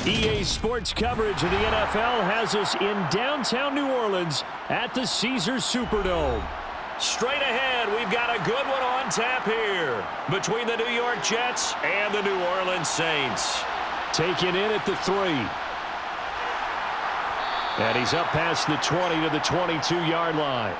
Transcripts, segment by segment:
EA Sports coverage of the NFL has us in downtown New Orleans at the Caesars Superdome. Straight ahead, we've got a good one on tap here between the New York Jets and the New Orleans Saints. Taken in at the 3. And he's up past the 20 to the 22-yard line.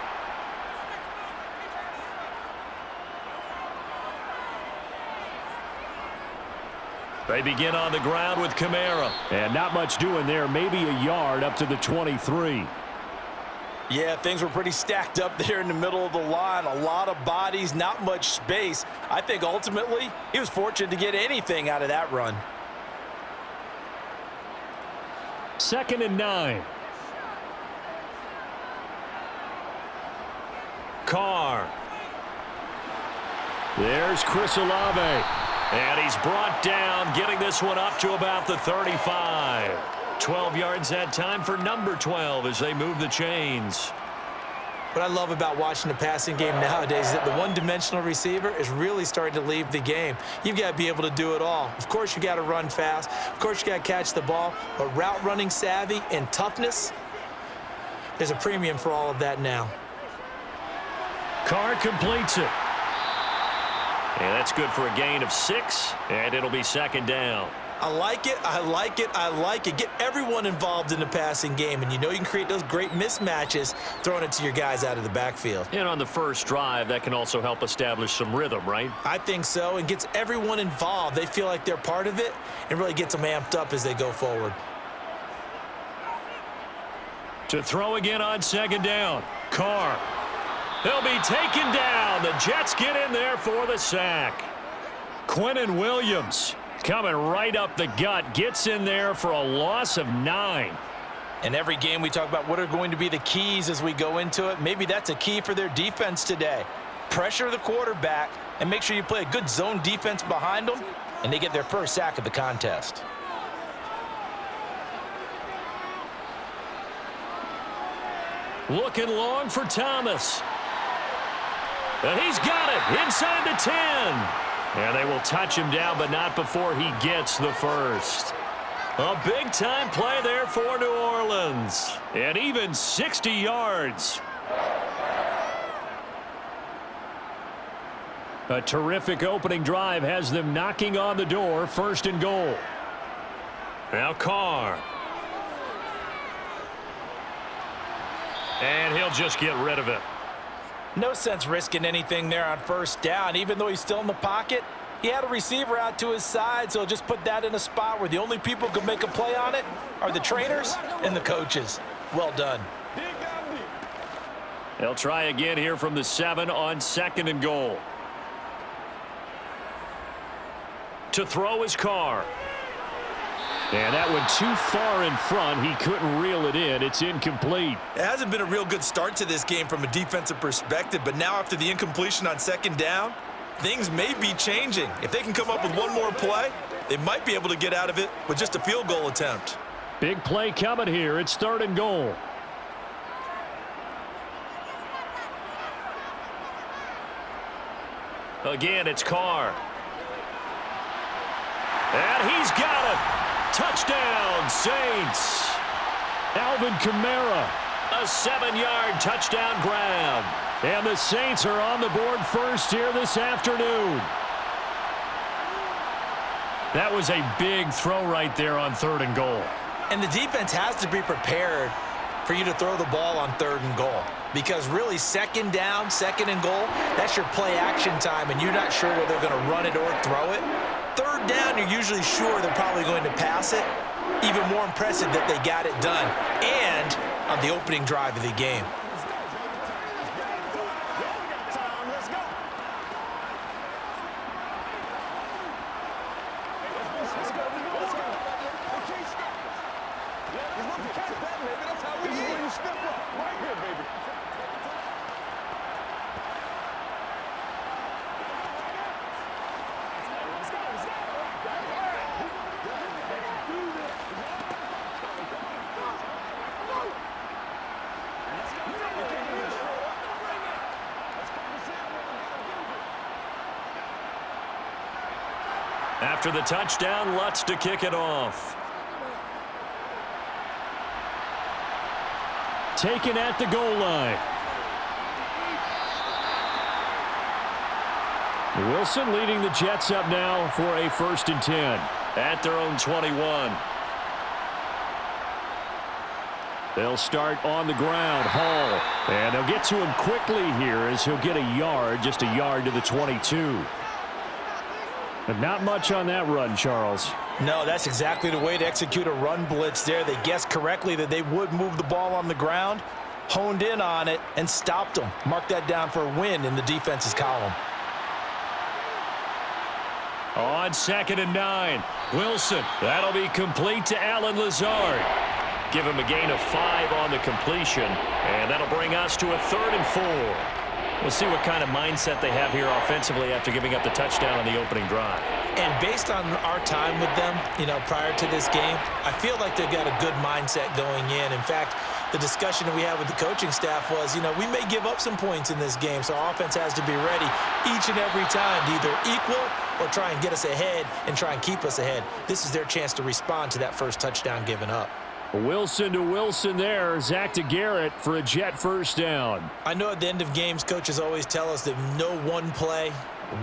They begin on the ground with Kamara. And not much doing there. Maybe a yard up to the 23. Yeah, things were pretty stacked up there in the middle of the line. A lot of bodies, not much space. I think ultimately he was fortunate to get anything out of that run. 2nd and 9. Carr. There's Chris Olave. And he's brought down, getting this one up to about the 35. 12 yards that time for number 12 as they move the chains. What I love about watching the passing game nowadays is that the one-dimensional receiver is really starting to leave the game. You've got to be able to do it all. Of course, you got to run fast. Of course, you got to catch the ball. But route running savvy and toughness, there's a premium for all of that now. Carr completes it. And that's good for a gain of 6, and it'll be 2nd down. I like it, I like it, I like it. Get everyone involved in the passing game, and you know you can create those great mismatches throwing it to your guys out of the backfield. And on the first drive, that can also help establish some rhythm, right? I think so, and gets everyone involved. They feel like they're part of it, and really gets them amped up as they go forward. To throw again on 2nd down, Carr. They'll be taken down. The Jets get in there for the sack. Quinnen Williams coming right up the gut. Gets in there for a loss of 9. In every game we talk about what are going to be the keys as we go into it. Maybe that's a key for their defense today. Pressure the quarterback and make sure you play a good zone defense behind them, and they get their first sack of the contest. Looking long for Thomas. And he's got it inside the 10. And they will touch him down, but not before he gets the first. A big-time play there for New Orleans. And even 60 yards. A terrific opening drive has them knocking on the door. 1st and goal. Now Carr. And he'll just get rid of it. No sense risking anything there on 1st down. Even though he's still in the pocket, he had a receiver out to his side, so he'll just put that in a spot where the only people who can make a play on it are the trainers and the coaches. Well done. They'll try again here from the 7 on 2nd and goal. To throw is Carr. And that one too far in front. He couldn't reel it in. It's incomplete. It hasn't been a real good start to this game from a defensive perspective, but now after the incompletion on 2nd down, things may be changing. If they can come up with one more play, they might be able to get out of it with just a field goal attempt. Big play coming here. It's 3rd and goal. Again, it's Carr. And he's got it. Touchdown, Saints. Alvin Kamara. A 7-yard touchdown grab. And the Saints are on the board first here this afternoon. That was a big throw right there on 3rd and goal. And the defense has to be prepared for you to throw the ball on 3rd and goal. Because really 2nd down, 2nd and goal, that's your play action time, and you're not sure whether they're going to run it or throw it. 3rd down, you're usually sure they're probably going to pass it. Even more impressive that they got it done. And on the opening drive of the game. After the touchdown, Lutz to kick it off. taken at the goal line. Wilson leading the Jets up now for a 1st and 10 at their own 21. They'll start on the ground. Hall. And they'll get to him quickly here as he'll get a yard, just a yard to the 22. But not much on that run, Charles. No, that's exactly the way to execute a run blitz there. They guessed correctly that they would move the ball on the ground, honed in on it, and stopped them. Mark that down for a win in the defense's column. On 2nd and 9, Wilson. That'll be complete to Allen Lazard. Give him a gain of 5 on the completion, and that'll bring us to a 3rd and 4. We'll see what kind of mindset they have here offensively after giving up the touchdown on the opening drive. And based on our time with them, prior to this game, I feel like they've got a good mindset going in. In fact, the discussion that we had with the coaching staff was, we may give up some points in this game, so our offense has to be ready each and every time to either equal or try and get us ahead and try and keep us ahead. This is their chance to respond to that first touchdown given up. Wilson to Wilson there. Zach to Garrett for a Jet 1st down. I know at the end of games, coaches always tell us that no one play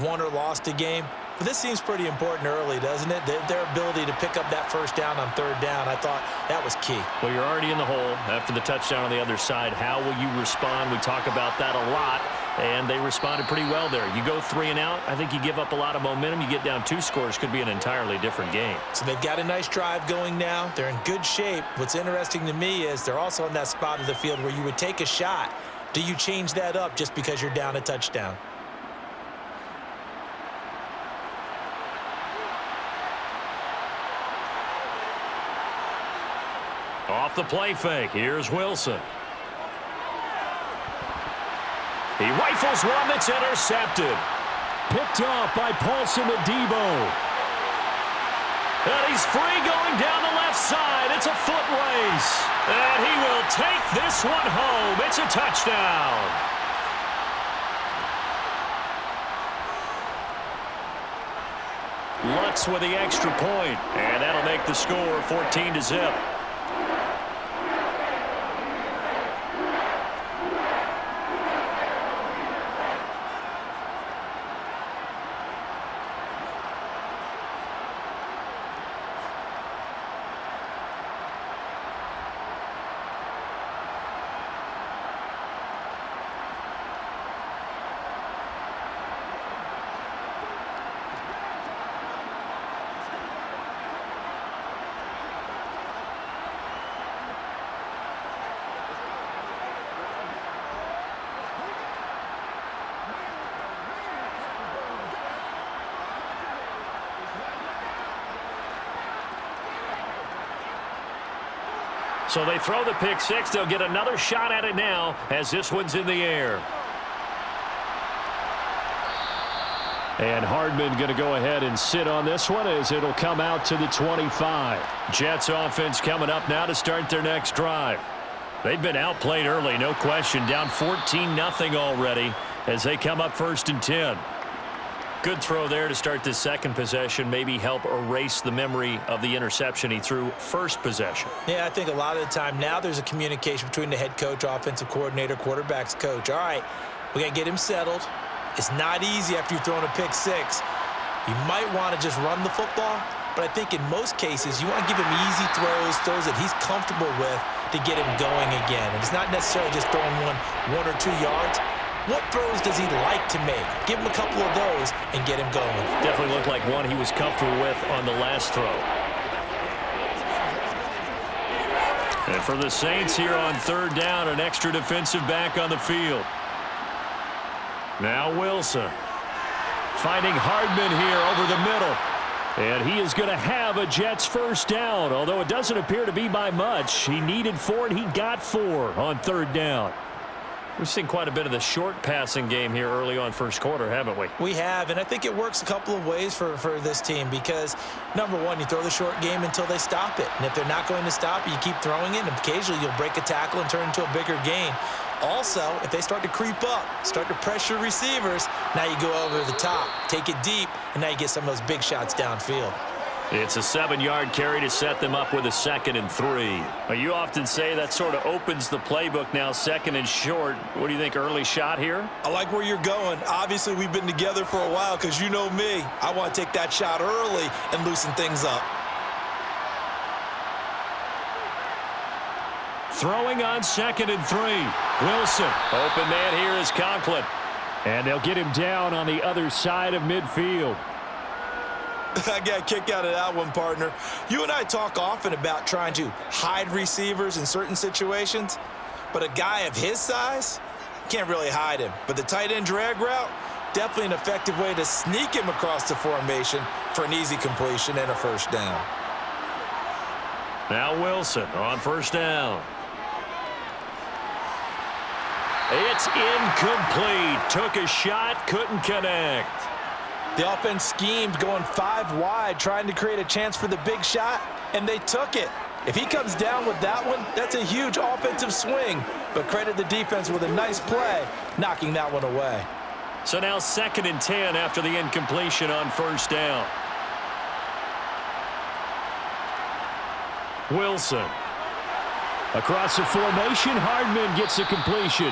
won or lost a game. But this seems pretty important early, doesn't it? Their ability to pick up that 1st down on 3rd down, I thought that was key. Well, you're already in the hole after the touchdown on the other side. How will you respond? We talk about that a lot, and they responded pretty well there. You go 3 and out, I think you give up a lot of momentum. You get down 2 scores, could be an entirely different game. So they've got a nice drive going now. They're in good shape. What's interesting to me is they're also in that spot of the field where you would take a shot. Do you change that up just because you're down a touchdown? Off the play fake, here's Wilson. He rifles one that's intercepted. Picked off by Paulson Adebo. And he's free going down the left side. It's a foot race. And he will take this one home. It's a touchdown. Lutz with the extra point. And that'll make the score 14-0. So they throw the pick 6. They'll get another shot at it now as this one's in the air. And Hardman going to go ahead and sit on this one as it'll come out to the 25. Jets offense coming up now to start their next drive. They've been outplayed early, no question. Down 14-0 already as they come up 1st and 10. Good throw there to start this second possession. Maybe help erase the memory of the interception he threw first possession. Yeah, I think a lot of the time now there's a communication between the head coach, offensive coordinator, quarterback's coach. All right, we got to get him settled. It's not easy after you've thrown a pick 6. You might want to just run the football, but I think in most cases you want to give him easy throws that he's comfortable with to get him going again. And it's not necessarily just throwing one or 2 yards. What throws does he like to make? Give him a couple of those and get him going. Definitely looked like one he was comfortable with on the last throw. And for the Saints here on 3rd down, an extra defensive back on the field. Now Wilson finding Hardman here over the middle. And he is going to have a Jets 1st down, although it doesn't appear to be by much. He needed 4 and he got 4 on 3rd down. We've seen quite a bit of the short passing game here early on first quarter, haven't we? We have, and I think it works a couple of ways for this team because, number one, you throw the short game until they stop it. And if they're not going to stop it, you keep throwing it, and occasionally you'll break a tackle and turn into a bigger gain. Also, if they start to creep up, start to pressure receivers, now you go over the top, take it deep, and now you get some of those big shots downfield. It's a 7-yard carry to set them up with a 2nd and 3. Well, you often say that sort of opens the playbook now, 2nd and short. What do you think, early shot here? I like where you're going. Obviously, we've been together for a while because you know me. I want to take that shot early and loosen things up. Throwing on 2nd and 3. Wilson. Open man here is Conklin. And they'll get him down on the other side of midfield. I got a kick out of that one, partner. You and I talk often about trying to hide receivers in certain situations, but a guy of his size can't really hide him. But the tight end drag route, definitely an effective way to sneak him across the formation for an easy completion and a first down. Now Wilson on first down. It's incomplete. Took a shot, couldn't connect. The offense schemed going 5 wide, trying to create a chance for the big shot, and they took it. If he comes down with that one, that's a huge offensive swing. But credit the defense with a nice play, knocking that one away. So now 2nd and 10 after the incompletion on first down. Wilson. Across the formation, Hardman gets a completion.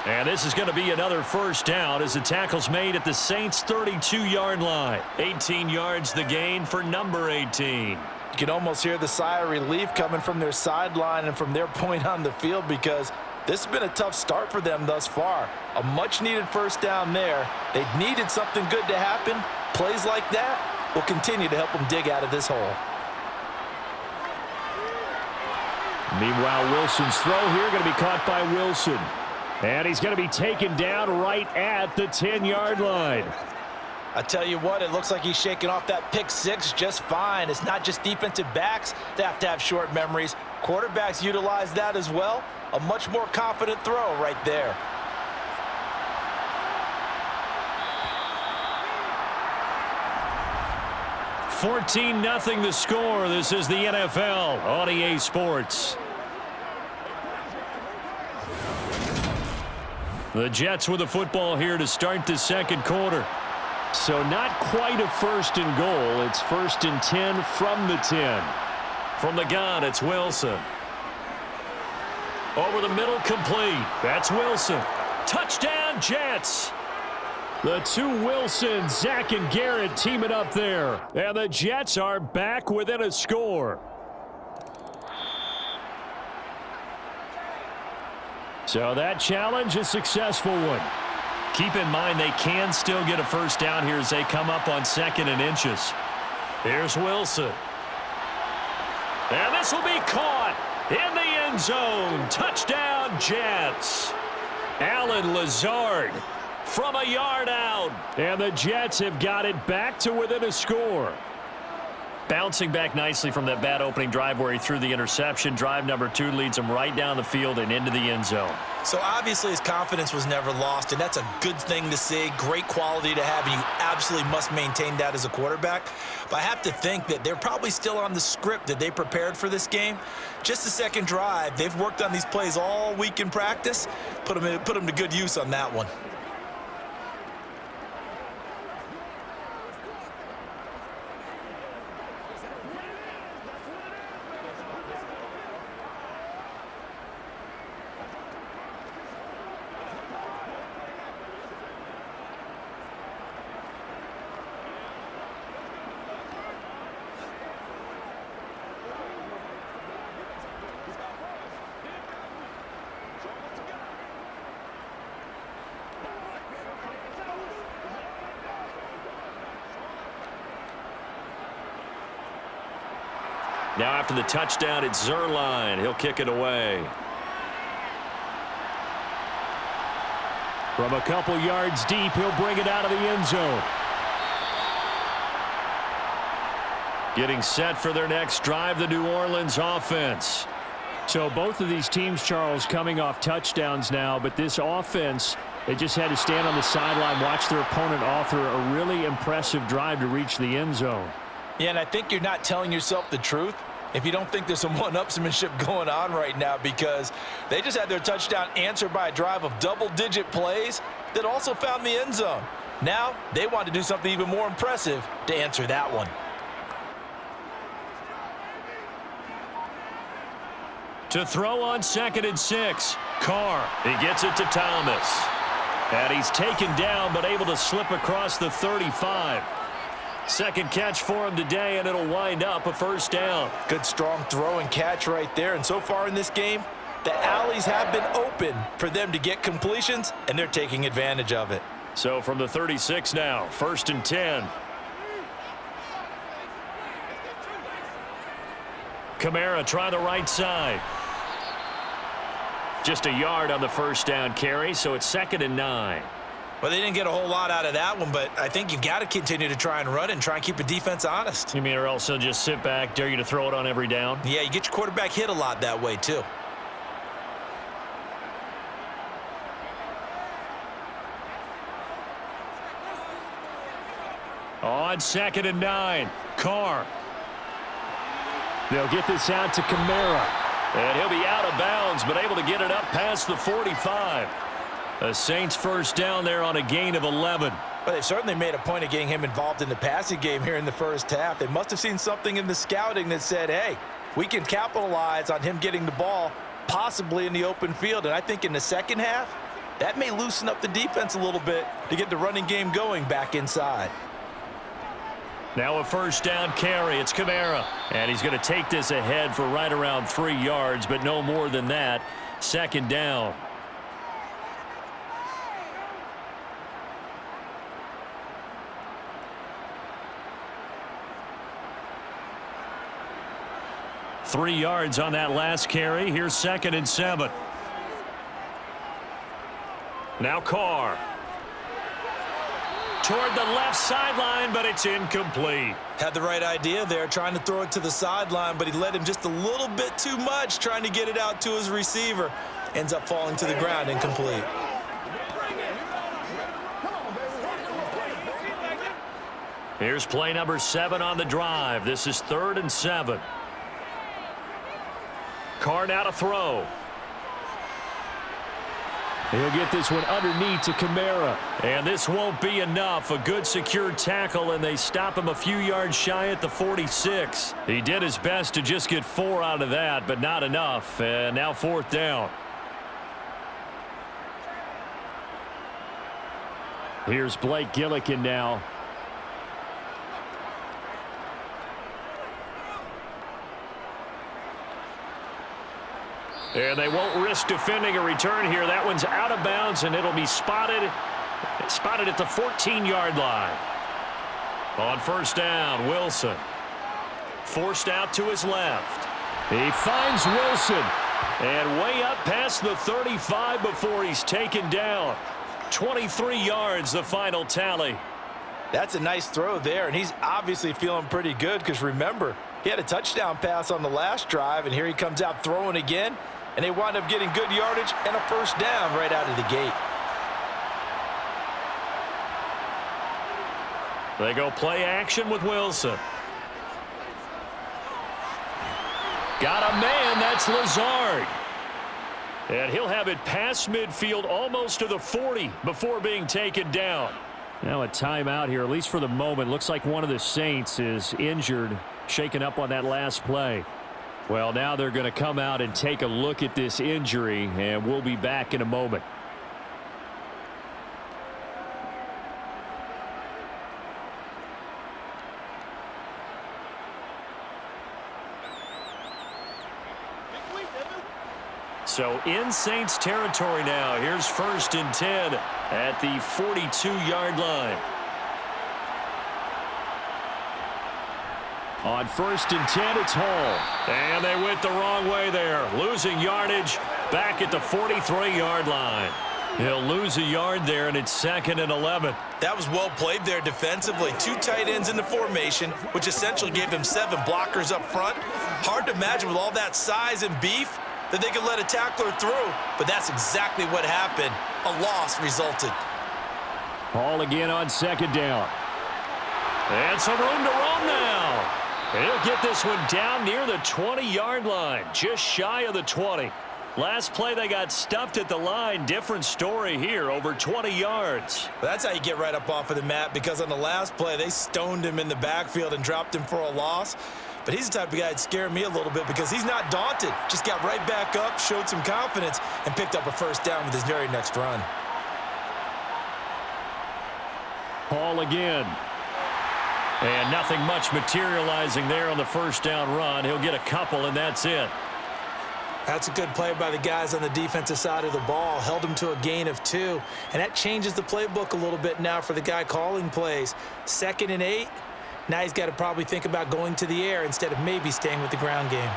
And this is going to be another first down as the tackle's made at the Saints' 32-yard line. 18 yards the gain for number 18. You can almost hear the sigh of relief coming from their sideline and from their point on the field because this has been a tough start for them thus far. A much-needed first down there. They needed something good to happen. Plays like that will continue to help them dig out of this hole. Meanwhile, Wilson's throw here going to be caught by Wilson. And he's going to be taken down right at the 10-yard line. I tell you what, it looks like he's shaking off that pick six just fine. It's not just defensive backs that have to have short memories. Quarterbacks utilize that as well. A much more confident throw right there. $14-0 the score. This is the NFL on EA Sports. The Jets with the football here to start the second quarter. So not quite a 1st and goal. It's 1st and 10 from the 10. From the gun, it's Wilson. Over the middle, complete. That's Wilson. Touchdown, Jets. The two Wilsons, Zach and Garrett, teaming up there. And the Jets are back within a score. So that challenge, a successful one. Keep in mind they can still get a first down here as they come up on 2nd and inches. Here's Wilson. And this will be caught in the end zone. Touchdown, Jets. Allen Lazard from a yard out. And the Jets have got it back to within a score. Bouncing back nicely from that bad opening drive where he threw the interception. Drive number 2 leads him right down the field and into the end zone. So obviously his confidence was never lost, and that's a good thing to see. Great quality to have, and you absolutely must maintain that as a quarterback. But I have to think that they're probably still on the script that they prepared for this game. Just the second drive, they've worked on these plays all week in practice. Put them to good use on that one. Now after the touchdown, it's Zuerlein. He'll kick it away. From a couple yards deep, he'll bring it out of the end zone. Getting set for their next drive, the New Orleans offense. So both of these teams, Charles, coming off touchdowns now, but this offense, they just had to stand on the sideline, watch their opponent author a really impressive drive to reach the end zone. Yeah, and I think you're not telling yourself the truth if you don't think there's some one-upsmanship going on right now, because they just had their touchdown answered by a drive of double-digit plays that also found the end zone. Now they want to do something even more impressive to answer that one. To throw on 2nd and 6. Carr. He gets it to Thomas. And he's taken down but able to slip across the 35. Second catch for him today, and it'll wind up a first down. Good strong throw and catch right there. And so far in this game, the alleys have been open for them to get completions, and they're taking advantage of it. So from the 36 now, 1st and 10. Kamara try the right side. Just a yard on the first down carry, so it's 2nd and 9. Well, they didn't get a whole lot out of that one, but I think you've got to continue to try and run it and try and keep the defense honest. You mean or else they'll just sit back, dare you to throw it on every down? Yeah, you get your quarterback hit a lot that way, too. On 2nd and 9, Carr. They'll get this out to Kamara. And he'll be out of bounds, but able to get it up past the 45. The Saints first down there on a gain of 11. Well, they've certainly made a point of getting him involved in the passing game here in the first half. They must have seen something in the scouting that said, hey, we can capitalize on him getting the ball possibly in the open field. And I think in the second half, that may loosen up the defense a little bit to get the running game going back inside. Now a first down carry. It's Kamara. And he's going to take this ahead for right around 3 yards, but no more than that. 2nd down. Three yards on that last carry. Here's 2nd and 7. Now Carr. Toward the left sideline, but it's incomplete. Had the right idea there, trying to throw it to the sideline, but he led him just a little bit too much, trying to get it out to his receiver. Ends up falling to the ground, incomplete. Here's play number 7 on the drive. This is 3rd and 7. Carr now to throw. He'll get this one underneath to Kamara. And this won't be enough. A good secure tackle, and they stop him a few yards shy at the 46. He did his best to just get 4 out of that, but not enough. And now 4th down. Here's Blake Gillikin now. And they won't risk defending a return here. That one's out of bounds, and it'll be spotted at the 14-yard line. On first down, Wilson. Forced out to his left. He finds Wilson. And way up past the 35 before he's taken down. 23 yards, the final tally. That's a nice throw there, and he's obviously feeling pretty good because, remember, he had a touchdown pass on the last drive, and here he comes out throwing again. And they wind up getting good yardage and a first down right out of the gate. They go play action with Wilson. Got a man, that's Lazard. And he'll have it past midfield almost to the 40 before being taken down. Now a timeout here, at least for the moment. Looks like one of the Saints is injured, shaken up on that last play. Well, now they're going to come out and take a look at this injury, and we'll be back in a moment. So in Saints territory now. Here's 1st and 10 at the 42-yard line. On 1st and 10, it's Hall. And they went the wrong way there. Losing yardage back at the 43-yard line. He'll lose a yard there, and it's 2nd and 11. That was well played there defensively. 2 tight ends in the formation, which essentially gave him 7 blockers up front. Hard to imagine with all that size and beef that they could let a tackler through, but that's exactly what happened. A loss resulted. Hall again on 2nd down. And some room to roam now. He'll get this one down near the 20-yard line, just shy of the 20. Last play, they got stuffed at the line. Different story here, over 20 yards. That's how you get right up off of the mat, because on the last play, they stoned him in the backfield and dropped him for a loss. but he's the type of guy that scared me a little bit because he's not daunted. Just got right back up, showed some confidence, and picked up a first down with his very next run. Ball again. And nothing much materializing there on the first down run. He'll get a couple, and that's it. That's a good play by the guys on the defensive side of the ball. Held him to a gain of 2. And that changes the playbook a little bit now for the guy calling plays. 2nd and 8. Now he's got to probably think about going to the air instead of maybe staying with the ground game.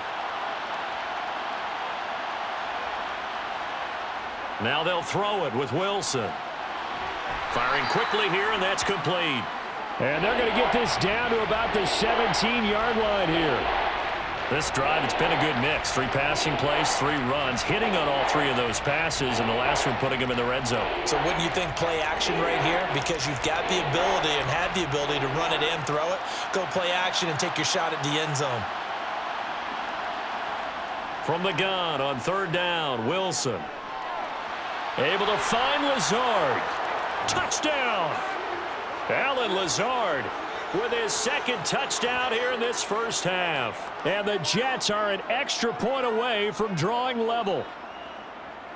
Now they'll throw it with Wilson. Firing quickly here, and that's complete. And they're going to get this down to about the 17-yard line here. This drive, it's been a good mix. 3 passing plays, 3 runs, hitting on all 3 of those passes, and the last one putting him in the red zone. So wouldn't you think play action right here? Because you've got the ability and had the ability to run it and throw it. Go play action and take your shot at the end zone. From the gun on 3rd down, Wilson. Able to find Lazard. Touchdown! Alan Lazard with his 2nd touchdown here in this first half. And the Jets are an extra point away from drawing level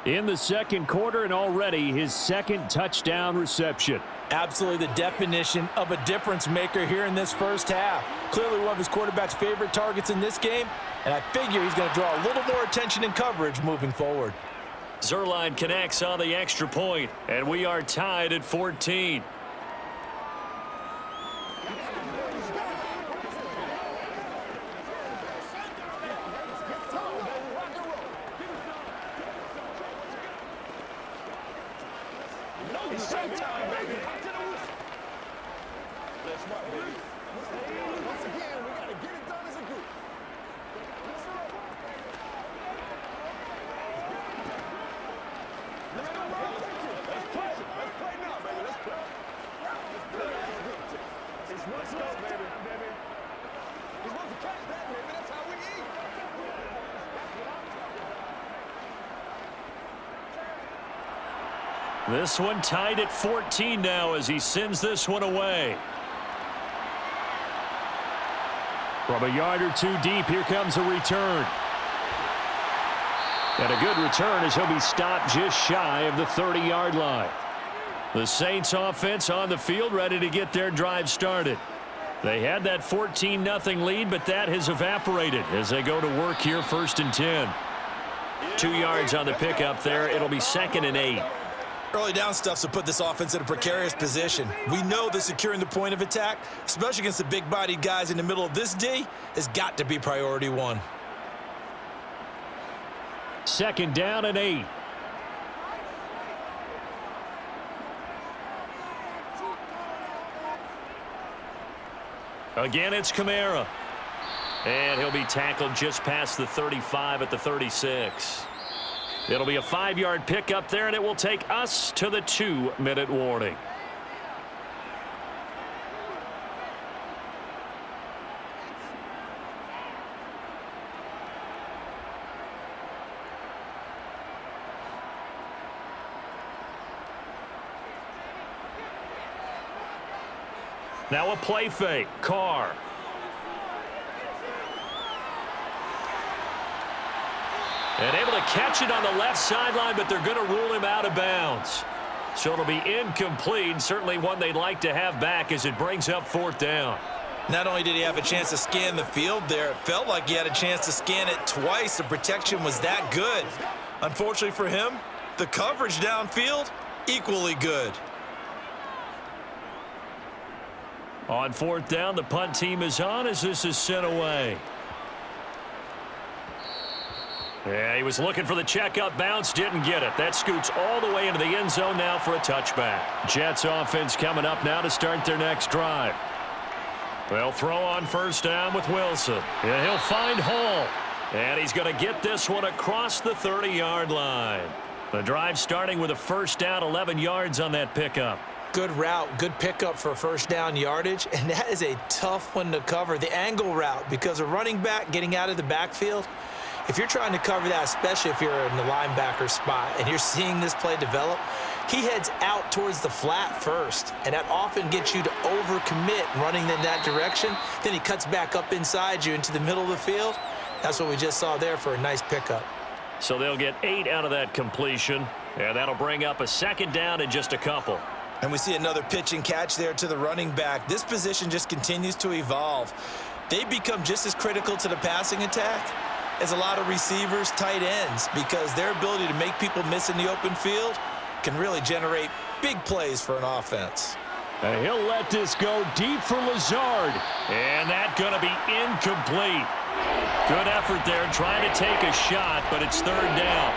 in the 2nd quarter, and already his 2nd touchdown reception. Absolutely the definition of a difference maker here in this first half. Clearly one of his quarterback's favorite targets in this game, and I figure he's going to draw a little more attention and coverage moving forward. Zuerlein connects on the extra point, and we are tied at 14. This one tied at 14 now as he sends this one away. From a yard or 2 deep, here comes a return. And a good return as he'll be stopped just shy of the 30-yard line. The Saints offense on the field ready to get their drive started. They had that 14-0 lead, but that has evaporated as they go to work here 1st and 10. 2 yards on the pickup there. It'll be 2nd and 8. Early down stuff's to put this offense in a precarious position. We know that securing the point of attack, especially against the big-bodied guys in the middle of this D, has got to be priority 1. 2nd down and 8. Again, it's Kamara. And he'll be tackled just past the 35 at the 36. It'll be a 5-yard pickup there, and it will take us to the 2-minute warning. Now a play fake. Carr. And able to catch it on the left sideline, but they're going to rule him out of bounds. So it'll be incomplete, certainly one they'd like to have back as it brings up 4th down. Not only did he have a chance to scan the field there, it felt like he had a chance to scan it twice. The protection was that good. Unfortunately for him, the coverage downfield, equally good. On 4th down, the punt team is on as this is sent away. Yeah, he was looking for the checkup bounce, didn't get it. That scoots all the way into the end zone now for a touchback. Jets offense coming up now to start their next drive. They'll throw on 1st down with Wilson. And he'll find Hall. And he's going to get this one across the 30-yard line. The drive starting with a 1st down, 11 yards on that pickup. Good route, good pickup for 1st down yardage, and that is a tough one to cover. The angle route, because a running back getting out of the backfield, if you're trying to cover that, especially if you're in the linebacker spot and you're seeing this play develop, he heads out towards the flat first, and that often gets you to overcommit running in that direction. Then he cuts back up inside you into the middle of the field. That's what we just saw there for a nice pickup. So they'll get 8 out of that completion, and that'll bring up a second down in just a couple. And we see another pitch and catch there to the running back. This position just continues to evolve. They become just as critical to the passing attack as a lot of receivers, tight ends, because their ability to make people miss in the open field can really generate big plays for an offense. And he'll let this go deep for Lazard. And that's going to be incomplete. Good effort there trying to take a shot, but it's third down.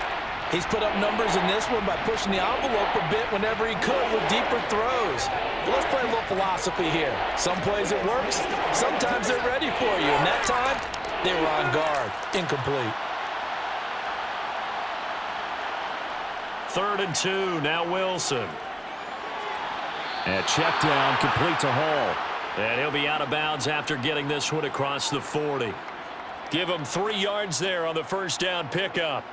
He's put up numbers in this one by pushing the envelope a bit whenever he could with deeper throws. But let's play a little philosophy here. Some plays it works, sometimes they're ready for you. And that time, they were on guard. Incomplete. 3rd and 2, now Wilson. And check down, complete to Hall. And he'll be out of bounds after getting this one across the 40. Give him 3 yards there on the first down pickup.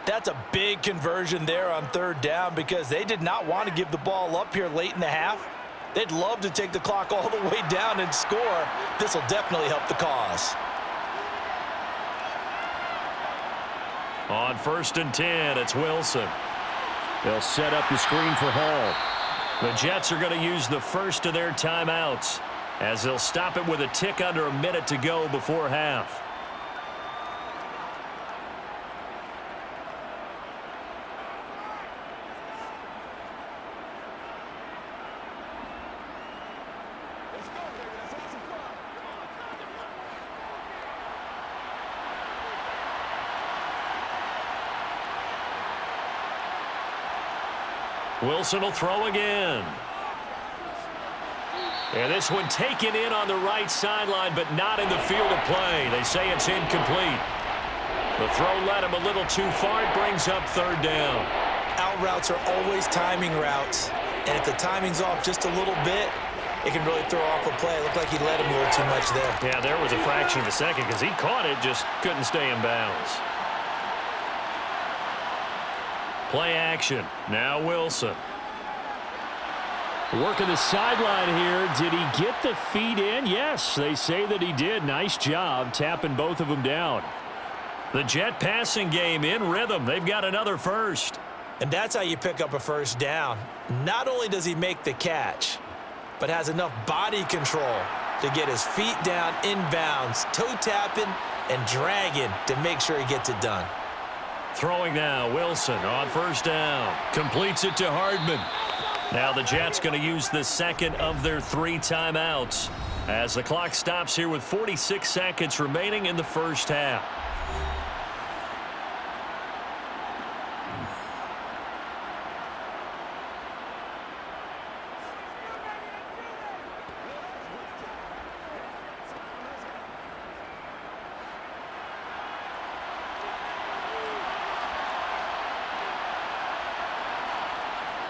That's a big conversion there on 3rd down because they did not want to give the ball up here late in the half. They'd love to take the clock all the way down and score. This will definitely help the cause. On 1st and 10, it's Wilson. They'll set up the screen for Hall. The Jets are going to use the first of their timeouts as they'll stop it with a tick under a minute to go before half. Wilson will throw again. And this one taken in on the right sideline, but not in the field of play. They say it's incomplete. The throw led him a little too far. It brings up 3rd down. Out routes are always timing routes. And if the timing's off just a little bit, it can really throw off a play. It looked like he led him a little too much there. Yeah, there was a fraction of a second because he caught it, just couldn't stay in bounds. Play action. Now Wilson. Working the sideline here. Did he get the feet in? Yes, they say that he did. Nice job tapping both of them down. The Jet passing game in rhythm. They've got another first. And that's how you pick up a first down. Not only does he make the catch, but has enough body control to get his feet down inbounds, toe tapping and dragging to make sure he gets it done. Throwing now, Wilson on 1st down. Completes it to Hardman. Now the Jets going to use the second of their 3 timeouts as the clock stops here with 46 seconds remaining in the first half.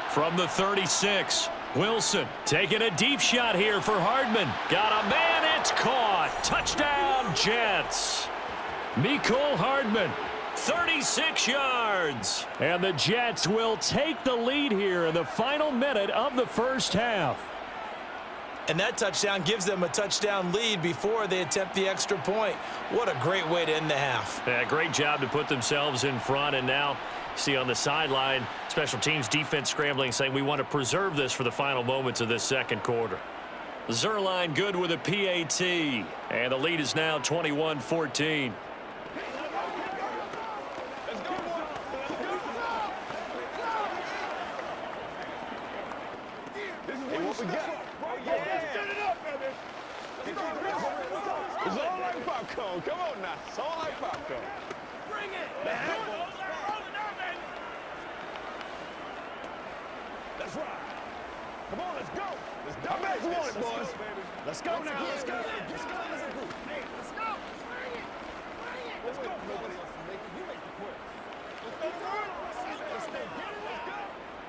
From the 36, Wilson taking a deep shot here for Hardman. Got a man, it's caught. Touchdown, Jets. Mecole Hardman, 36 yards. And the Jets will take the lead here in the final minute of the first half. And that touchdown gives them a touchdown lead before they attempt the extra point. What a great way to end the half. Yeah, great job to put themselves in front, and now see on the sideline, special teams defense scrambling, saying we want to preserve this for the final moments of this second quarter. Zerline good with a PAT, and the lead is now 21-14. It's all like popcorn. Come on now. It's all like popcorn. Bring it. That's right. Come on, let's go. Let's go. I bet you want it, boys. Let's go now. Let's go. Let's go as a group. Hey, let's go. Bring it. Bring it. Let's go. Nobody else can make it. You make the quick. Let's go. Let's stay. Get it. Let's go.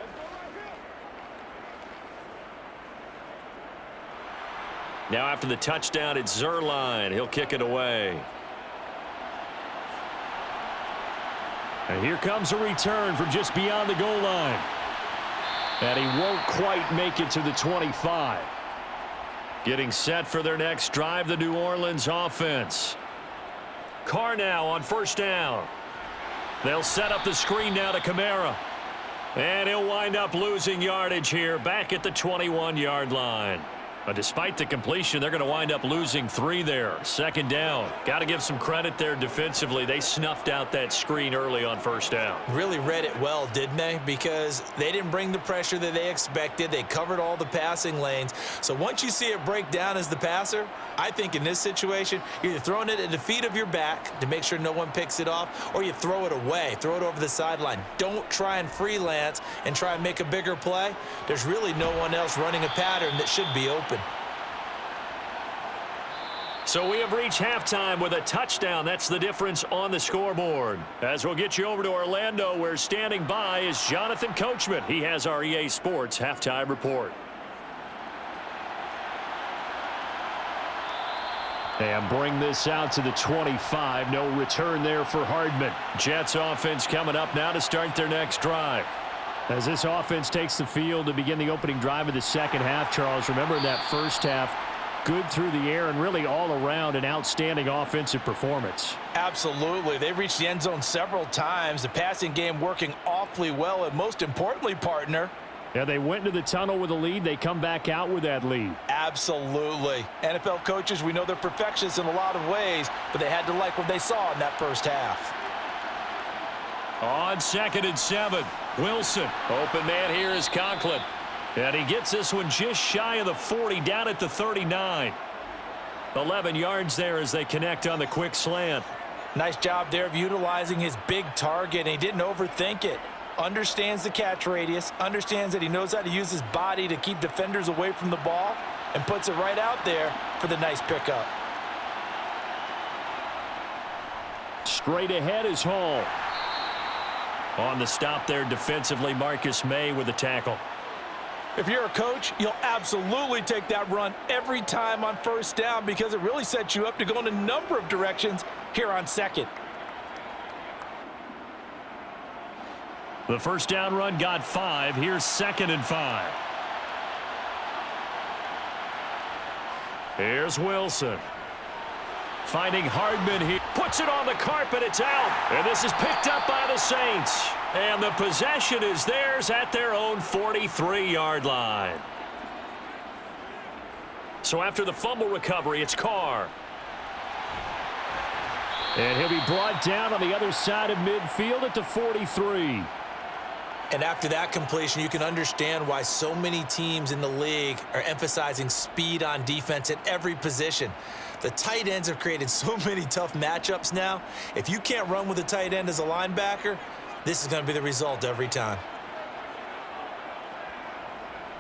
Let's go right here. Now after the touchdown, it's Zerline. He'll kick it away. And here comes a return from just beyond the goal line. And he won't quite make it to the 25. Getting set for their next drive, the New Orleans offense. Carr now on first down. They'll set up the screen now to Kamara. And he'll wind up losing yardage here back at the 21-yard line. But despite the completion, they're going to wind up losing 3 there. Second down. Got to give some credit there defensively. They snuffed out that screen early on first down. Really read it well, didn't they? Because they didn't bring the pressure that they expected. They covered all the passing lanes. So once you see it break down as the passer, I think in this situation, you're either throwing it at the feet of your back to make sure no one picks it off, or you throw it away, throw it over the sideline. Don't try and freelance and try and make a bigger play. There's really no one else running a pattern that should be open. So we have reached halftime with a touchdown. That's the difference on the scoreboard. As we'll get you over to Orlando, where standing by is Jonathan Coachman. He has our EA Sports halftime report. And bring this out to the 25. No return there for Hardman. Jets offense coming up now to start their next drive. As this offense takes the field to begin the opening drive of the second half, Charles, remember in that first half, good through the air and really all around an outstanding offensive performance. Absolutely. They reached the end zone several times. The passing game working awfully well, and most importantly, partner, yeah, they went into the tunnel with a lead. They come back out with that lead. Absolutely. NFL coaches, we know they're perfectionists in a lot of ways, but they had to like what they saw in that first half. On 2nd and 7, Wilson. Open man here is Conklin. And he gets this one just shy of the 40, down at the 39. 11 yards there as they connect on the quick slant. Nice job there of utilizing his big target, and he didn't overthink it. Understands the catch radius, understands that he knows how to use his body to keep defenders away from the ball, and puts it right out there for the nice pickup. Straight ahead is Hall. On the stop there defensively, Marcus May with the tackle. If you're a coach, you'll absolutely take that run every time on first down because it really sets you up to go in a number of directions here on second. The first down run got 5. Here's 2nd and 5. Here's Wilson. Finding Hardman here. Puts it on the carpet. It's out. And this is picked up by the Saints. And the possession is theirs at their own 43-yard line. So after the fumble recovery, it's Carr. And he'll be brought down on the other side of midfield at the 43. And after that completion, you can understand why so many teams in the league are emphasizing speed on defense at every position. The tight ends have created so many tough matchups now. If you can't run with a tight end as a linebacker, this is going to be the result every time.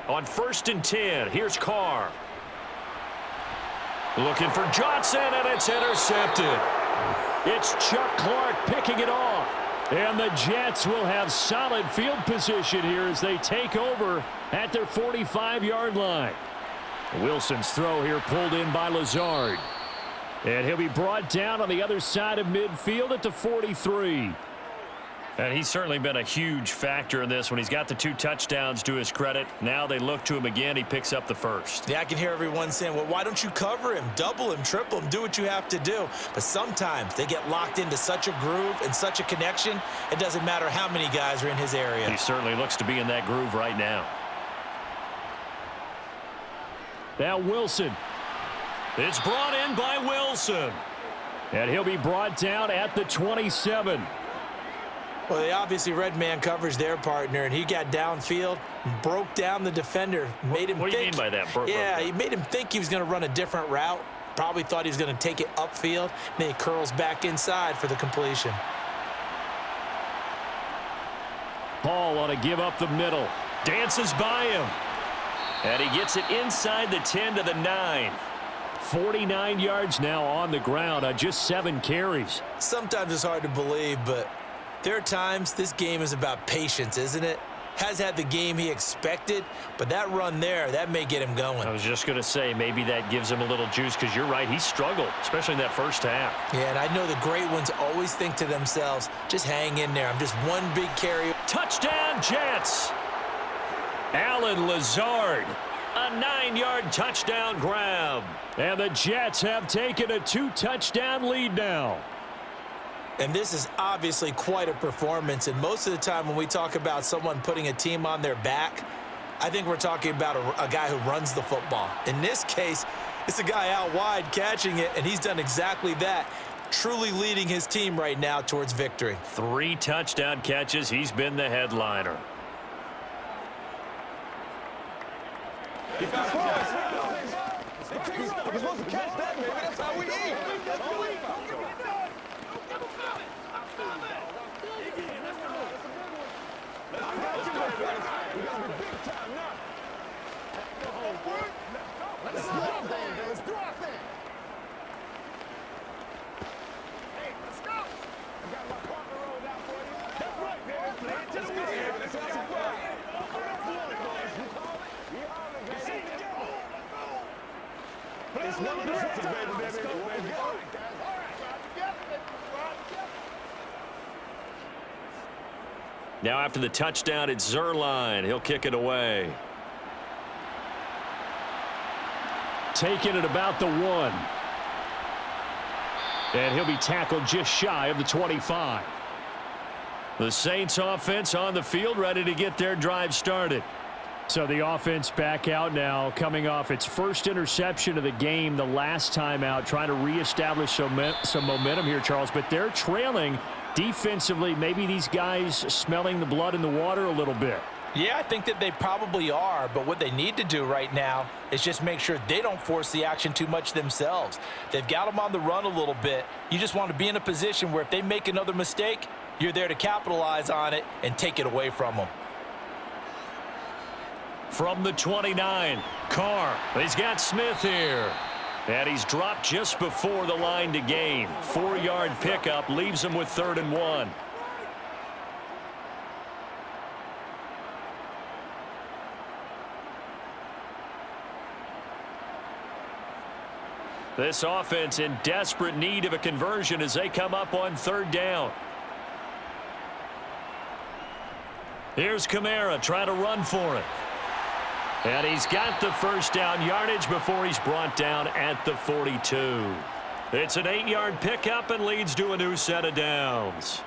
On 1st and 10, here's Carr. Looking for Johnson, and it's intercepted. It's Chuck Clark picking it off. And the Jets will have solid field position here as they take over at their 45-yard line. Wilson's throw here pulled in by Lazard. And he'll be brought down on the other side of midfield at the 43. And he's certainly been a huge factor in this when he's got the 2 touchdowns to his credit. Now they look to him again. He picks up the first. Yeah, I can hear everyone saying, well, why don't you cover him, double him, triple him, do what you have to do. But sometimes they get locked into such a groove and such a connection, it doesn't matter how many guys are in his area. He certainly looks to be in that groove right now. Now Wilson. It's brought in by Wilson. And he'll be brought down at the 27. Well, they obviously read man coverage their partner, and he got downfield, broke down the defender, made him think. What do you mean by that? Yeah, he made him think he was going to run a different route. Probably thought he was going to take it upfield. Then he curls back inside for the completion. Ball on a give up the middle. Dances by him. And he gets it inside the 10 to the 9. 49 yards now on the ground on just 7 carries. Sometimes it's hard to believe, but there are times this game is about patience, isn't it? Has had the game he expected, but that run there, that may get him going. I was just going to say, maybe that gives him a little juice because you're right, he struggled, especially in that first half. Yeah, and I know the great ones always think to themselves, just hang in there. I'm just one big carry. Touchdown, Jets! Allen Lazard. A 9-yard touchdown grab. And the Jets have taken a 2-touchdown lead now. And this is obviously quite a performance. And most of the time when we talk about someone putting a team on their back, I think we're talking about a guy who runs the football. In this case, it's a guy out wide catching it, and he's done exactly that, truly leading his team right now towards victory. 3 touchdown catches. He's been the headliner. You're supposed to catch that, baby. That's how we eat. Let's do our thing. Let's do our thing. Hey, let's go. I got my partner rolled out for you. That's right, baby. Play it to the wind. Let's go. It's one direction, baby. Now after the touchdown, it's Zerline. He'll kick it away. Taking it about the 1. And he'll be tackled just shy of the 25. The Saints offense on the field, ready to get their drive started. So the offense back out now, coming off its first interception of the game the last time out, trying to reestablish some momentum here, Charles. But they're trailing defensively. Maybe these guys smelling the blood in the water a little bit. Yeah, I think that they probably are, but what they need to do right now is just make sure they don't force the action too much themselves. They've got them on the run a little bit. You just want to be in a position where if they make another mistake, you're there to capitalize on it and take it away from them. From the 29, Carr. He's got Smith here. And he's dropped just before the line to gain. 4-yard pickup leaves him with 3rd and 1. This offense in desperate need of a conversion as they come up on 3rd down. Here's Kamara trying to run for it. And he's got the first down yardage before he's brought down at the 42. It's an 8-yard pickup and leads to a new set of downs.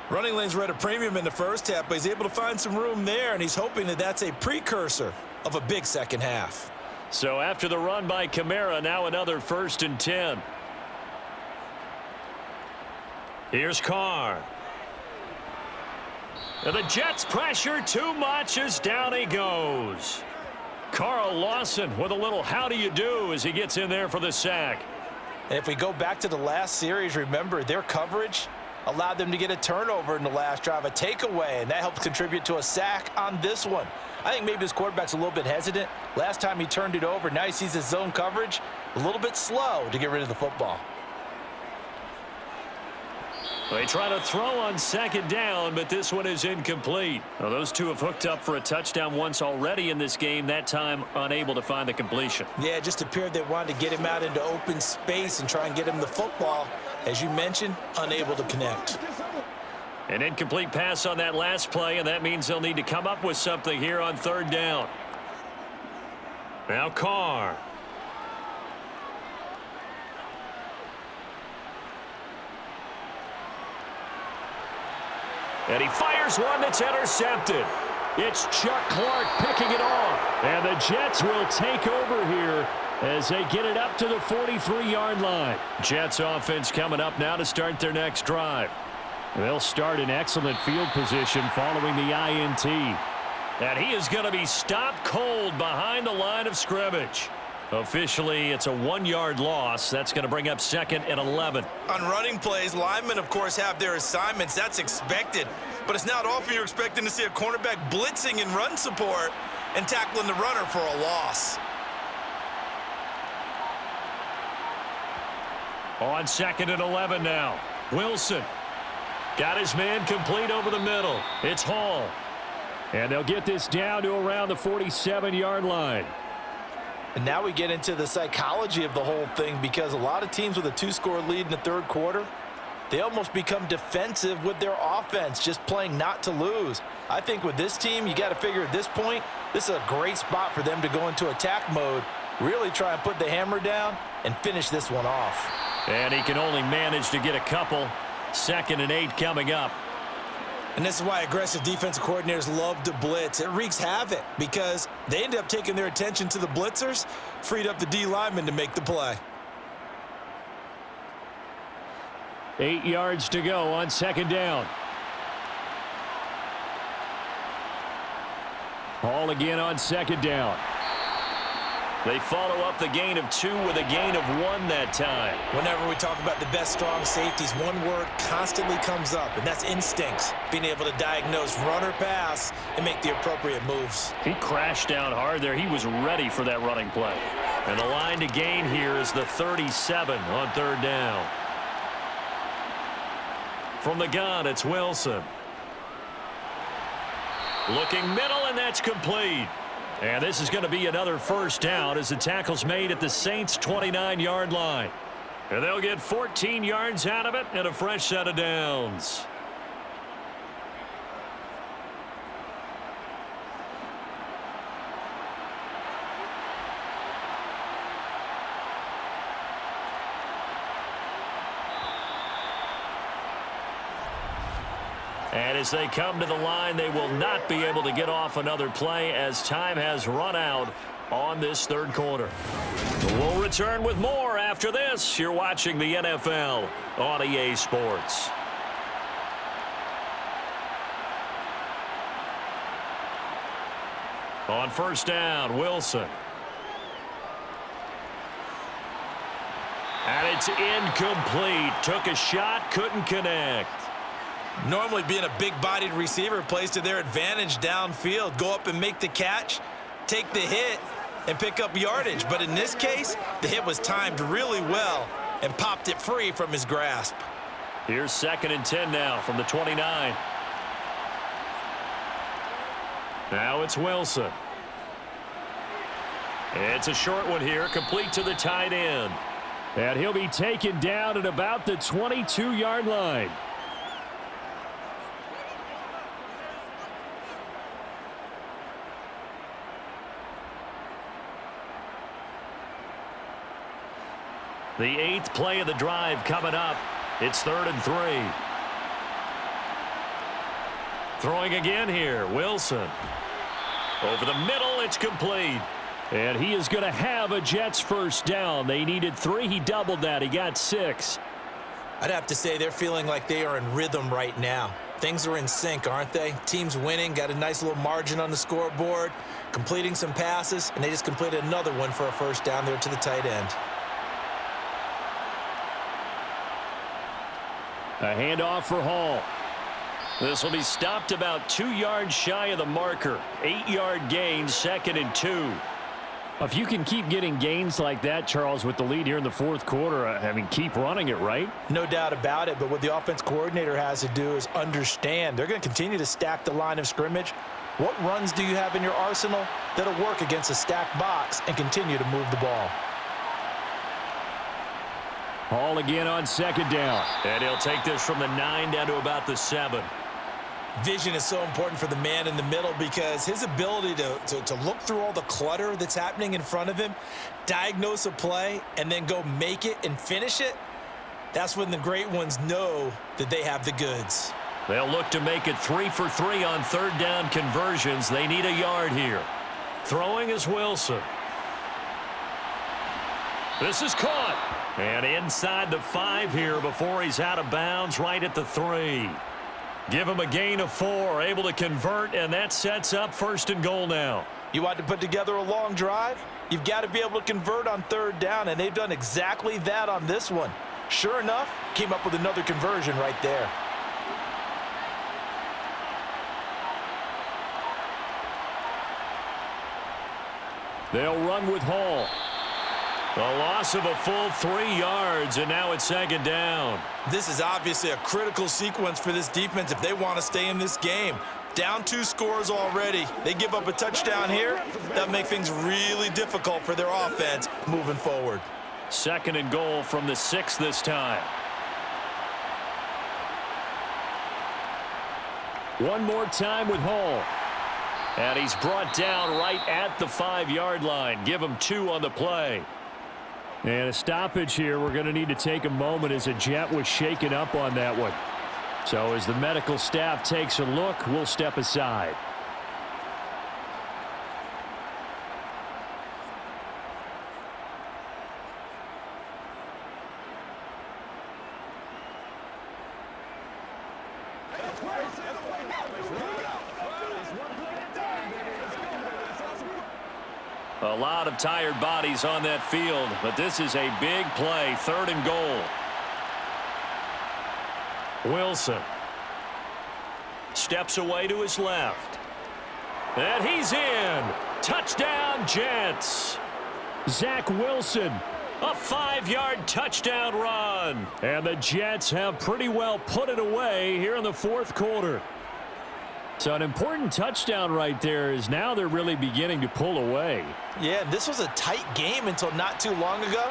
Running lanes were at a premium in the first half, but he's able to find some room there, and he's hoping that that's a precursor of a big second half. So after the run by Kamara, now another 1st and 10. Here's Carr. And the Jets pressure too much as down he goes. Carl Lawson with a little how do you do as he gets in there for the sack. And if we go back to the last series, remember their coverage allowed them to get a turnover in the last drive, a takeaway, and that helped contribute to a sack on this one. I think maybe his quarterback's a little bit hesitant. Last time he turned it over, now he sees his zone coverage a little bit slow to get rid of the football. They try to throw on 2nd down, but this one is incomplete. Well, those two have hooked up for a touchdown once already in this game, that time unable to find the completion. Yeah, it just appeared they wanted to get him out into open space and try and get him the football. As you mentioned, unable to connect. An incomplete pass on that last play, and that means they'll need to come up with something here on 3rd down. Now Carr. And he fires one that's intercepted. It's Chuck Clark picking it off. And the Jets will take over here as they get it up to the 43-yard line. Jets offense coming up now to start their next drive. They'll start in excellent field position following the INT. And he is going to be stopped cold behind the line of scrimmage. Officially, it's a 1-yard loss. That's going to bring up 2nd and 11. On running plays, linemen, of course, have their assignments. That's expected. But it's not often you're expecting to see a cornerback blitzing in run support and tackling the runner for a loss. On 2nd and 11 now. Wilson got his man complete over the middle. It's Hall. And they'll get this down to around the 47-yard line. And now we get into the psychology of the whole thing, because a lot of teams with a 2-score lead in the 3rd quarter, they almost become defensive with their offense, just playing not to lose. I think with this team, you got to figure at this point, this is a great spot for them to go into attack mode, really try and put the hammer down and finish this one off. And he can only manage to get a couple. 2nd and 8 coming up. And this is why aggressive defensive coordinators love to blitz. It wreaks havoc because they end up taking their attention to the blitzers, freed up the D lineman to make the play. 8 yards to go on 2nd down. Ball again on 2nd down. They follow up the gain of 2 with a gain of 1 that time. Whenever we talk about the best strong safeties, one word constantly comes up, and that's instincts. Being able to diagnose run or pass and make the appropriate moves. He crashed down hard there. He was ready for that running play. And the line to gain here is the 37 on 3rd down. From the gun, it's Wilson. Looking middle, and that's complete. And this is going to be another 1st down as the tackle's made at the Saints' 29-yard line. And they'll get 14 yards out of it and a fresh set of downs. And as they come to the line, they will not be able to get off another play as time has run out on this 3rd quarter. We'll return with more after this. You're watching the NFL on EA Sports. On 1st down, Wilson. And it's incomplete. Took a shot, couldn't connect. Normally being a big-bodied receiver plays to their advantage downfield. Go up and make the catch, take the hit, and pick up yardage. But in this case, the hit was timed really well and popped it free from his grasp. Here's 2nd and 10 now from the 29. Now it's Wilson. It's a short one here, complete to the tight end. And he'll be taken down at about the 22-yard line. The 8th play of the drive coming up. It's 3rd and 3. Throwing again here, Wilson. Over the middle, it's complete. And he is going to have a Jets 1st down. They needed 3. He doubled that. He got 6. I'd have to say they're feeling like they are in rhythm right now. Things are in sync, aren't they? Team's winning, got a nice little margin on the scoreboard, completing some passes, and they just completed another one for a 1st down there to the tight end. A handoff for Hall. This will be stopped about 2 yards shy of the marker. 8-yard gain, 2nd and 2. If you can keep getting gains like that, Charles, with the lead here in the 4th quarter, I mean, keep running it, right? No doubt about it, but what the offense coordinator has to do is understand. They're going to continue to stack the line of scrimmage. What runs do you have in your arsenal that'll work against a stacked box and continue to move the ball? Hall again on 2nd down. And he'll take this from the 9 down to about the 7. Vision is so important for the man in the middle because his ability to look through all the clutter that's happening in front of him, diagnose a play, and then go make it and finish it, that's when the great ones know that they have the goods. They'll look to make it 3 for 3 on 3rd down conversions. They need a yard here. Throwing is Wilson. This is caught. And inside the 5 here before he's out of bounds right at the 3. Give him a gain of 4, able to convert, and that sets up 1st and goal now. You want to put together a long drive? You've got to be able to convert on 3rd down, and they've done exactly that on this one. Sure enough, came up with another conversion right there. They'll run with Hall. A loss of a full 3 yards, and now it's 2nd down. This is obviously a critical sequence for this defense if they want to stay in this game. Down 2 scores already. They give up a touchdown here. That'll make things really difficult for their offense moving forward. 2nd and goal from the 6 this time. One more time with Hall. And he's brought down right at the 5-yard line. Give him 2 on the play. And a stoppage here. We're going to need to take a moment as a Jet was shaken up on that one. So as the medical staff takes a look, we'll step aside. A lot of tired bodies on that field, but this is a big play, 3rd and goal. Wilson steps away to his left. And he's in. Touchdown, Jets. Zach Wilson, a 5-yard touchdown run. And the Jets have pretty well put it away here in the 4th quarter. So an important touchdown right there is now they're really beginning to pull away. Yeah, this was a tight game until not too long ago.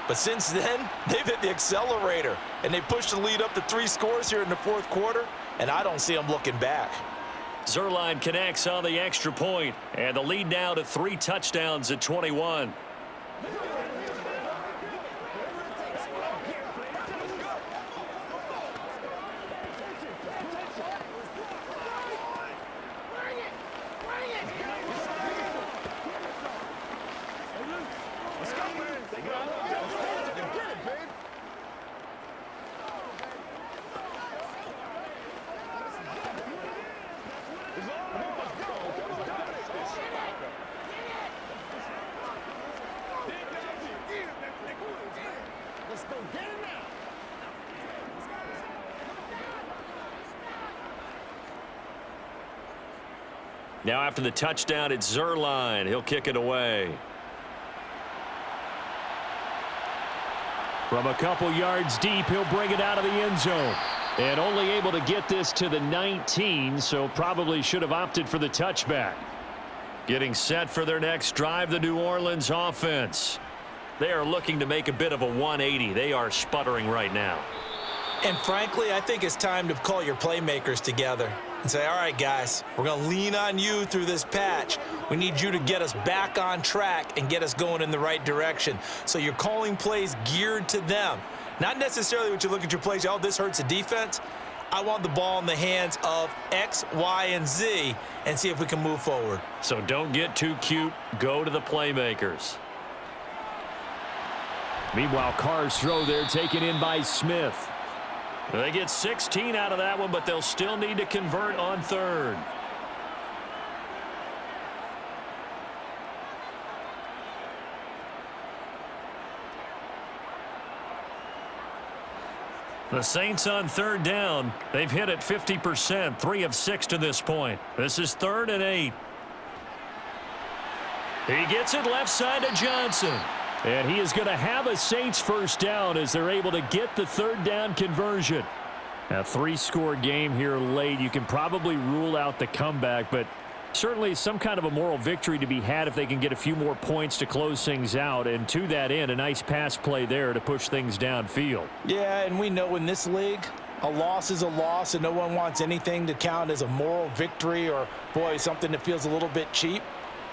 But since then, they've hit the accelerator. And they pushed the lead up to 3 scores here in the 4th quarter. And I don't see them looking back. Zuerlein connects on the extra point. And the lead now to 3 touchdowns at 21. Now after the touchdown, it's Zuerlein. He'll kick it away. From a couple yards deep, he'll bring it out of the end zone. And only able to get this to the 19, so probably should have opted for the touchback. Getting set for their next drive, the New Orleans offense. They are looking to make a bit of a 180. They are sputtering right now. And frankly, I think it's time to call your playmakers together and say, all right, guys, we're going to lean on you through this patch. We need you to get us back on track and get us going in the right direction. So you're calling plays geared to them. Not necessarily what you look at your plays, oh, this hurts the defense. I want the ball in the hands of X, Y, and Z and see if we can move forward. So don't get too cute. Go to the playmakers. Meanwhile, Carr's throw there taken in by Smith. They get 16 out of that one, but they'll still need to convert on 3rd. The Saints on 3rd down. They've hit it 50%, 3 of 6 to this point. This is 3rd and 8. He gets it left side to Johnson. And he is going to have a Saints first down as they're able to get the 3rd down conversion. A 3-score game here late. You can probably rule out the comeback, but certainly some kind of a moral victory to be had if they can get a few more points to close things out. And to that end, a nice pass play there to push things downfield. Yeah, and we know in this league, a loss is a loss, and no one wants anything to count as a moral victory or, boy, something that feels a little bit cheap.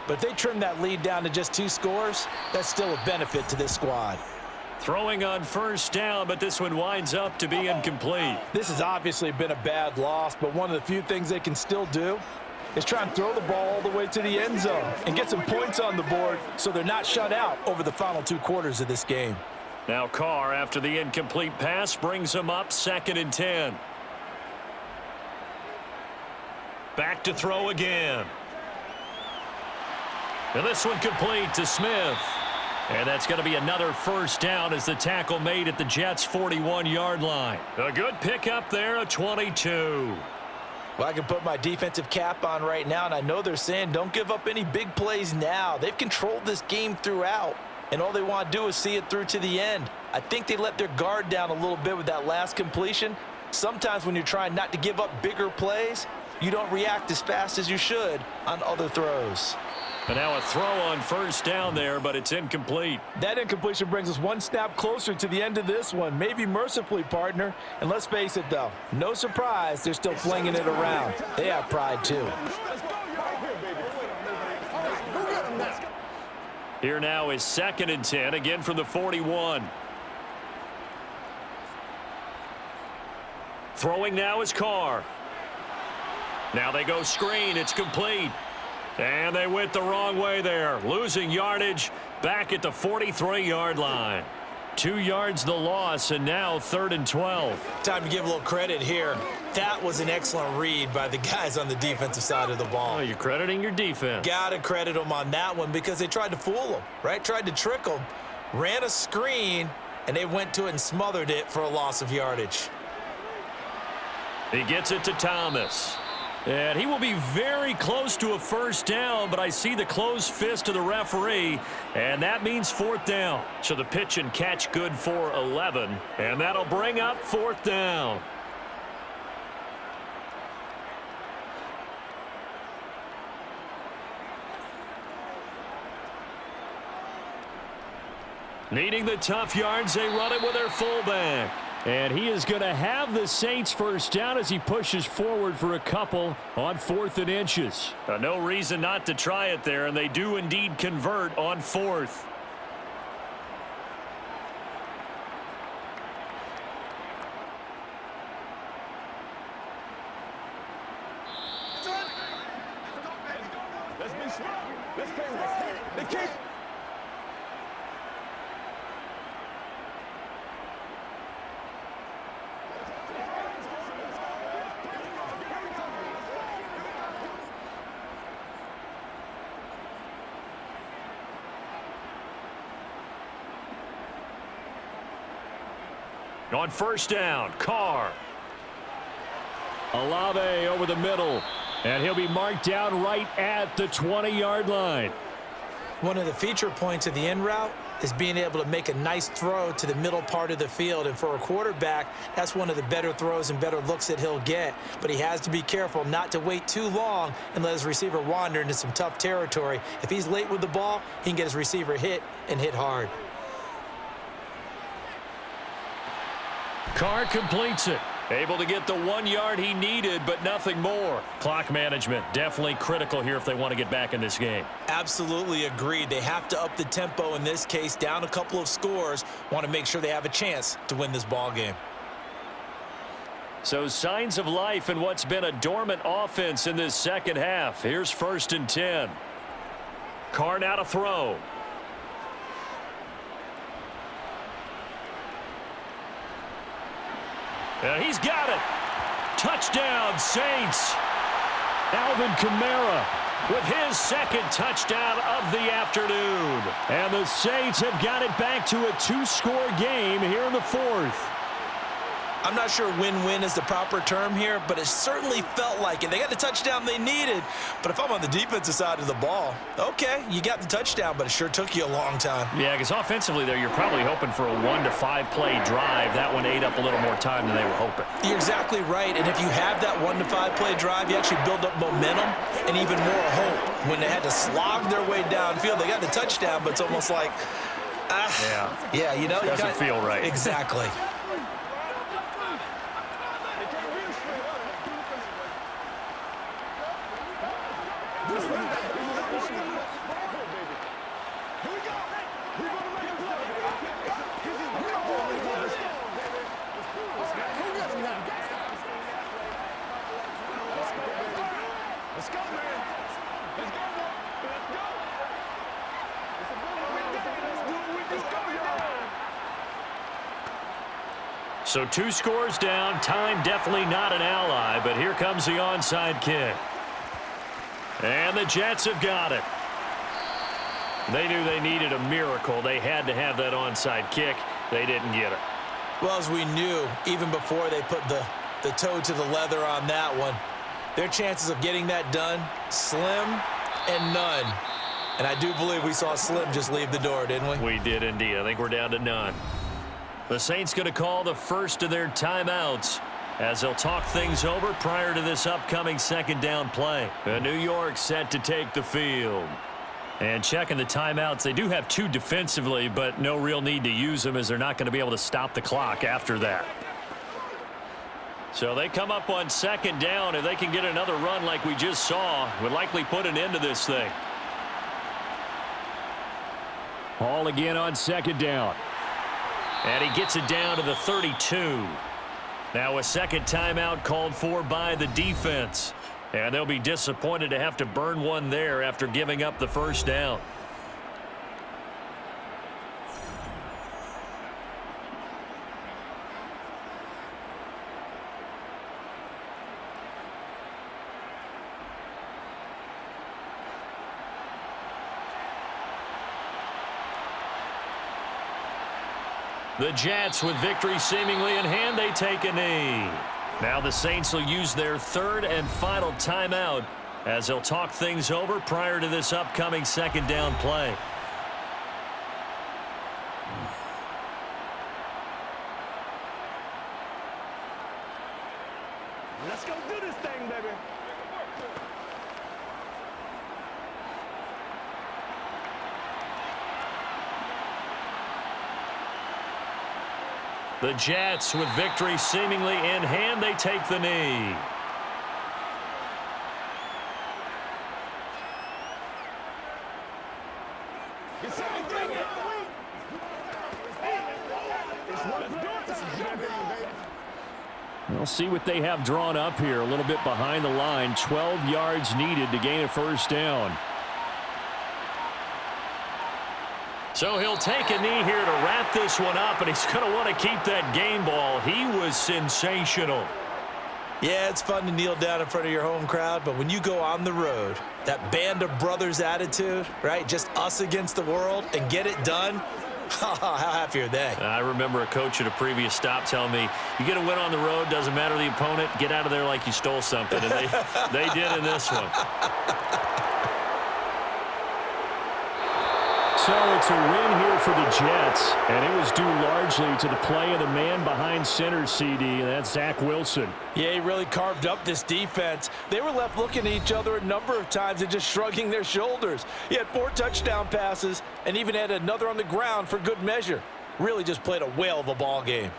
But if they trim that lead down to just 2 scores, that's still a benefit to this squad. Throwing on first down, but this one winds up to be incomplete. This has obviously been a bad loss, but one of the few things they can still do is try and throw the ball all the way to the end zone and get some points on the board so they're not shut out over the final 2 quarters of this game. Now Carr, after the incomplete pass, brings him up 2nd and 10. Back to throw again. And this one complete to Smith. And that's going to be another first down as the tackle made at the Jets' 41-yard line. A good pickup there, a 22. Well, I can put my defensive cap on right now, and I know they're saying don't give up any big plays now. They've controlled this game throughout, and all they want to do is see it through to the end. I think they let their guard down a little bit with that last completion. Sometimes when you're trying not to give up bigger plays, you don't react as fast as you should on other throws. And now a throw on first down there, but it's incomplete. That incompletion brings us one snap closer to the end of this one. Maybe mercifully, partner. And let's face it, though, no surprise, they're still flinging it around. They have pride, too. Here now is 2nd and 10, again from the 41. Throwing now is Carr. Now they go screen. It's complete. And they went the wrong way there. Losing yardage back at the 43-yard line. 2 yards the loss, and now 3rd and 12. Time to give a little credit here. That was an excellent read by the guys on the defensive side of the ball. Oh, you're crediting your defense. Got to credit them on that one because they tried to fool them, right? Tried to trick them. Ran a screen, and they went to it and smothered it for a loss of yardage. He gets it to Thomas. And he will be very close to a first down, but I see the closed fist of the referee, and that means 4th down. So the pitch and catch good for 11, and that'll bring up 4th down. Needing the tough yards, they run it with their fullback. And he is going to have the Saints first down as he pushes forward for a couple on 4th and inches. No reason not to try it there, and they do indeed convert on 4th. Let's be smart. Let's play right. They can't. On first down, Carr. Olave over the middle, and he'll be marked down right at the 20-yard line. One of the feature points of the in route is being able to make a nice throw to the middle part of the field. And for a quarterback, that's one of the better throws and better looks that he'll get. But he has to be careful not to wait too long and let his receiver wander into some tough territory. If he's late with the ball, he can get his receiver hit and hit hard. Carr completes it. Able to get the 1 yard he needed, but nothing more. Clock management definitely critical here if they want to get back in this game. Absolutely agreed. They have to up the tempo in this case, down a couple of scores. Want to make sure they have a chance to win this ball game. So signs of life in what's been a dormant offense in this second half. Here's 1st and 10. Carr now to throw. And he's got it. Touchdown, Saints. Alvin Kamara with his 2nd touchdown of the afternoon. And the Saints have got it back to a 2-score game here in the 4th. I'm not sure win-win is the proper term here, but it certainly felt like it. They got the touchdown they needed, but if I'm on the defensive side of the ball, okay, you got the touchdown, but it sure took you a long time. Yeah, because offensively there, you're probably hoping for a 1 to 5 play drive. That one ate up a little more time than they were hoping. You're exactly right, and if you have that 1 to 5 play drive, you actually build up momentum and even more hope. When they had to slog their way downfield, they got the touchdown, but it's almost like, yeah, you know. Doesn't feel right. Exactly. So 2 scores down. Time definitely not an ally, but here comes the onside kick. And the Jets have got it. They knew they needed a miracle. They had to have that onside kick. They didn't get it. Well, as we knew, even before they put the toe to the leather on that one, their chances of getting that done, slim and none. And I do believe we saw Slim just leave the door, didn't we? We did indeed. I think we're down to none. The Saints going to call the first of their timeouts as they'll talk things over prior to this upcoming 2nd down play. And New York set to take the field. And checking the timeouts, they do have 2 defensively, but no real need to use them as they're not going to be able to stop the clock after that. So they come up on 2nd down. If they can get another run like we just saw, would likely put an end to this thing. Ball again on 2nd down. And he gets it down to the 32. Now a 2nd timeout called for by the defense. And they'll be disappointed to have to burn one there after giving up the 1st down. The Jets with victory seemingly in hand, they take a knee. Now the Saints will use their 3rd and final timeout as they'll talk things over prior to this upcoming 2nd down play. Let's go do this thing, baby. The Jets with victory seemingly in hand, they take the knee. We'll see what they have drawn up here. A little bit behind the line. 12 yards needed to gain a 1st down. So he'll take a knee here to wrap this one up, and he's going to want to keep that game ball. He was sensational. Yeah, it's fun to kneel down in front of your home crowd, but when you go on the road, that band of brothers attitude, right, just us against the world, and get it done, how happy are they? I remember a coach at a previous stop telling me, you get a win on the road, doesn't matter the opponent, get out of there like you stole something, and they did in this one. So it's a win here for the Jets, and it was due largely to the play of the man behind center, CD, and that's Zach Wilson. Yeah, he really carved up this defense. They were left looking at each other a number of times and just shrugging their shoulders. He had 4 touchdown passes and even had another on the ground for good measure. Really just played a whale of a ball game.